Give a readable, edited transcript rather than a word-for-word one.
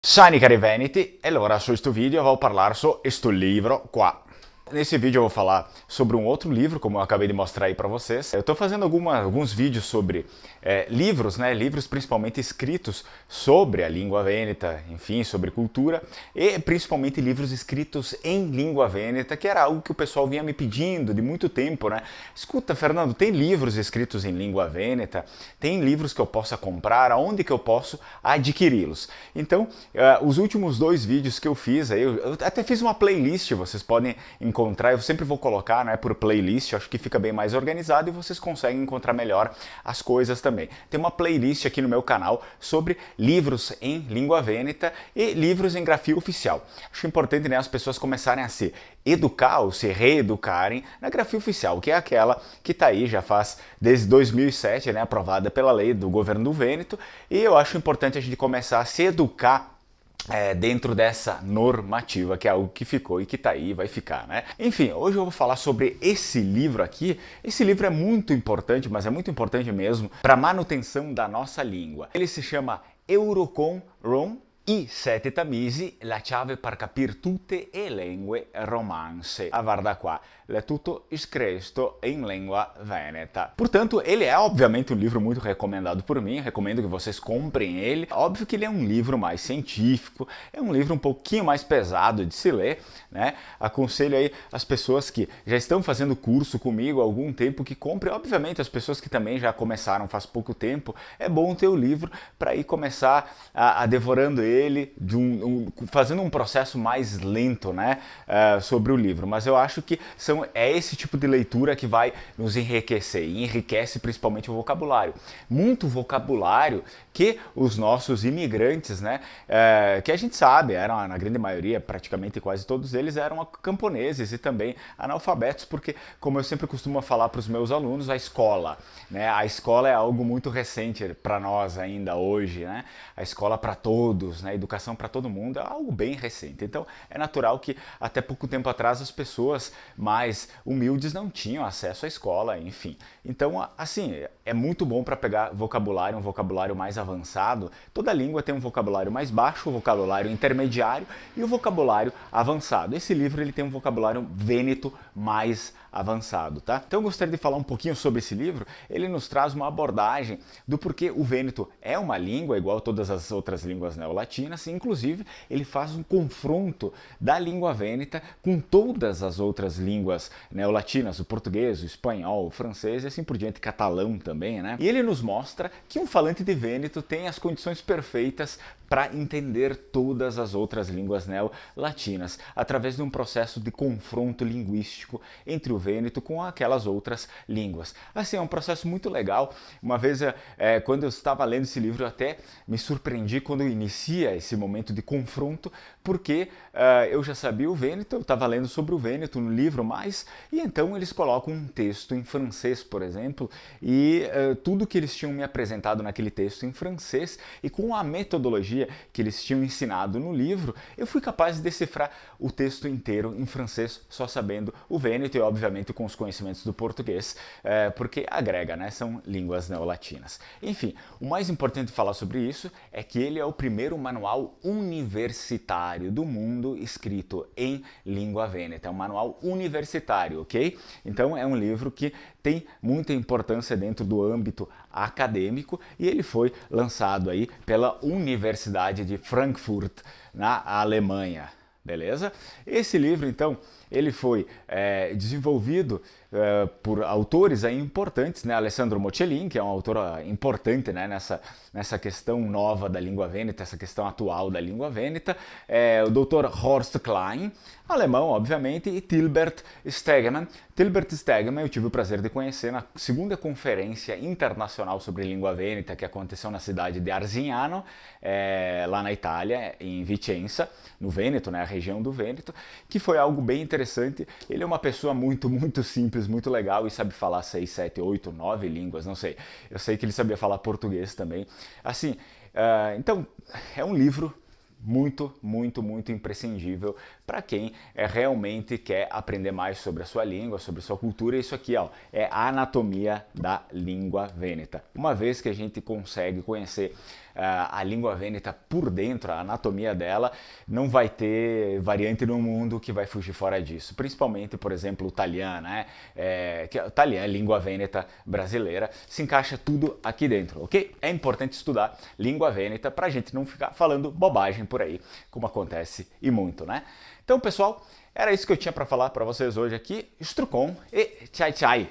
Ciao cari Veneti, e allora su questo video eu vou falar sobre este livro qua. Nesse vídeo eu vou falar sobre um outro livro, como eu acabei de mostrar aí para vocês. Eu estou fazendo alguns vídeos sobre livros, né? Livros principalmente escritos sobre a língua vêneta, enfim, sobre cultura, e principalmente livros escritos em língua vêneta, que era algo que o pessoal vinha me pedindo de muito tempo, né? Escuta, Fernando, tem livros escritos em língua vêneta? Tem livros que eu possa comprar? Aonde que eu posso adquiri-los? Então, os últimos dois vídeos que eu fiz, aí, eu até fiz uma playlist, vocês podem encontrar, eu sempre vou colocar, né, por playlist, acho que fica bem mais organizado e vocês conseguem encontrar melhor as coisas também. Tem uma playlist aqui no meu canal sobre livros em língua vêneta e livros em grafia oficial. Acho importante, né, as pessoas começarem a se educar ou se reeducarem na grafia oficial, que é aquela que está aí já faz desde 2007, né, aprovada pela lei do governo do Vêneto, e eu acho importante a gente começar a se educar dentro dessa normativa, que é algo que ficou e que tá aí e vai ficar, né? Enfim, hoje eu vou falar sobre esse livro aqui. Esse livro é muito importante, mas é muito importante mesmo para a manutenção da nossa língua. Ele se chama Eurocon Rom I sette tamisi, la chiave per capire tutte le lingue romance. Ah, guarda qua, é tutto scritto em língua veneta. Portanto, ele é obviamente um livro muito recomendado por mim, recomendo que vocês comprem ele. Óbvio que ele é um livro mais científico, é um livro um pouquinho mais pesado de se ler, né? Aconselho aí as pessoas que já estão fazendo curso comigo há algum tempo que comprem. Obviamente as pessoas que também já começaram faz pouco tempo, é bom ter o livro para ir começar a devorando ele, fazendo um processo mais lento, né, sobre o livro. Mas eu acho que é esse tipo de leitura que vai nos enriquecer, e enriquece principalmente o vocabulário. Muito vocabulário que os nossos imigrantes, né, que a gente sabe, eram na grande maioria, praticamente quase todos eles, eram camponeses e também analfabetos, porque, como eu sempre costumo falar para os meus alunos, a escola é algo muito recente para nós ainda hoje, né? A escola para todos, né? A educação para todo mundo é algo bem recente. Então, é natural que até pouco tempo atrás as pessoas mais humildes não tinham acesso à escola, enfim. Então, assim, é muito bom para pegar vocabulário, um vocabulário mais avançado. Toda língua tem um vocabulário mais baixo, um vocabulário intermediário e o vocabulário avançado. Esse livro ele tem um vocabulário vêneto mais avançado, tá? Então eu gostaria de falar um pouquinho sobre esse livro. Ele nos traz uma abordagem do porquê o vêneto é uma língua igual a todas as outras línguas neolatinas, e inclusive ele faz um confronto da língua vêneta com todas as outras línguas neolatinas, o português, o espanhol, o francês e assim por diante, catalão também, né? E ele nos mostra que um falante de vêneto tem as condições perfeitas para entender todas as outras línguas neolatinas, através de um processo de confronto linguístico entre o vêneto com aquelas outras línguas. Assim, é um processo muito legal. Uma vez, quando eu estava lendo esse livro, eu até me surpreendi quando inicia esse momento de confronto, porque eu já sabia o vêneto, eu estava lendo sobre o vêneto no livro, e então eles colocam um texto em francês, por exemplo, e tudo que eles tinham me apresentado naquele texto em francês, e com a metodologia que eles tinham ensinado no livro, eu fui capaz de decifrar o texto inteiro em francês, só sabendo o vêneto e, obviamente, com os conhecimentos do português, porque agrega, né? São línguas neolatinas. Enfim, o mais importante de falar sobre isso é que ele é o primeiro manual universitário do mundo escrito em língua vêneta. É um manual universitário, ok? Então é um livro que tem muita importância dentro do âmbito acadêmico e ele foi lançado aí pela Universidade de Frankfurt, na Alemanha. Beleza? Esse livro, então, ele foi desenvolvido por autores aí importantes, né? Alessandro Mocellin, que é um autor importante, né? nessa questão nova da língua vêneta, essa questão atual da língua vêneta, o Dr. Horst Klein, alemão, obviamente, e Tilbert Stegemann. Tilbert Stegemann eu tive o prazer de conhecer na segunda conferência internacional sobre língua vêneta, que aconteceu na cidade de Arzignano, lá na Itália, em Vicenza, no Vêneto, né? A região do Vêneto, que foi algo bem interessante. Ele é uma pessoa muito, muito simples, muito legal e sabe falar 6, 7, 8, 9 línguas, não sei. Eu sei que ele sabia falar português também. Assim, então, é um livro muito, muito, muito imprescindível para quem realmente quer aprender mais sobre a sua língua, sobre a sua cultura. Isso aqui, ó, é a anatomia da língua vêneta. Uma vez que a gente consegue conhecer a língua vêneta por dentro, a anatomia dela, não vai ter variante no mundo que vai fugir fora disso. Principalmente, por exemplo, o italiano, né? Que o italiano, língua vêneta brasileira, se encaixa tudo aqui dentro, ok? É importante estudar língua vêneta pra gente não ficar falando bobagem por aí, como acontece e muito, né? Então, pessoal, era isso que eu tinha para falar para vocês hoje aqui. Strucon e tchai tchai!